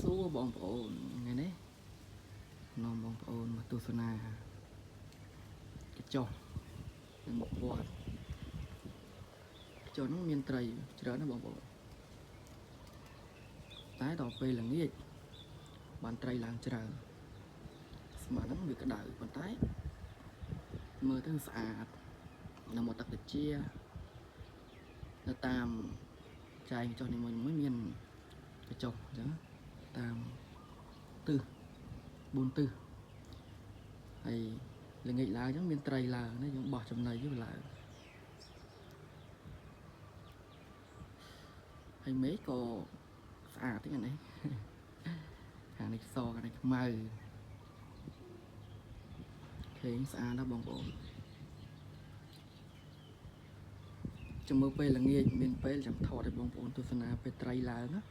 សួរបងប្អូនថ្ងៃនេះនាំបងប្អូនមកទស្សនាកញ្ចុះនិងមកវត្តកញ្ចុះនោះមានត្រីច្រើនណាស់បងប្អូនតែដល់ពេលល្ងាចបានត្រីឡើងច្រើនស្មាហ្នឹងវាក្តៅប៉ុន្តែមើលទៅស្អាតនៅមាត់ទឹកត្រជានៅតាមចែងកញ្ចុះនីមួយៗមានកញ្ចុះអញ្ចឹងតាមទិស4ទិសហើយល្ងាចឡើងអញ្ចឹងមានត្រីឡើងណាយើងបោះចំណីវាឡើងហើយមេឃក៏ស្អាតទេនេះខាងនេះសខាងនេះខ្មៅឃើញស្អាតណាស់បងប្អូនចាំមើលពេលល្ងាចមានពេលចាំថតឲ្យបងប្អូនទស្សនាពេលត្រីឡើងណា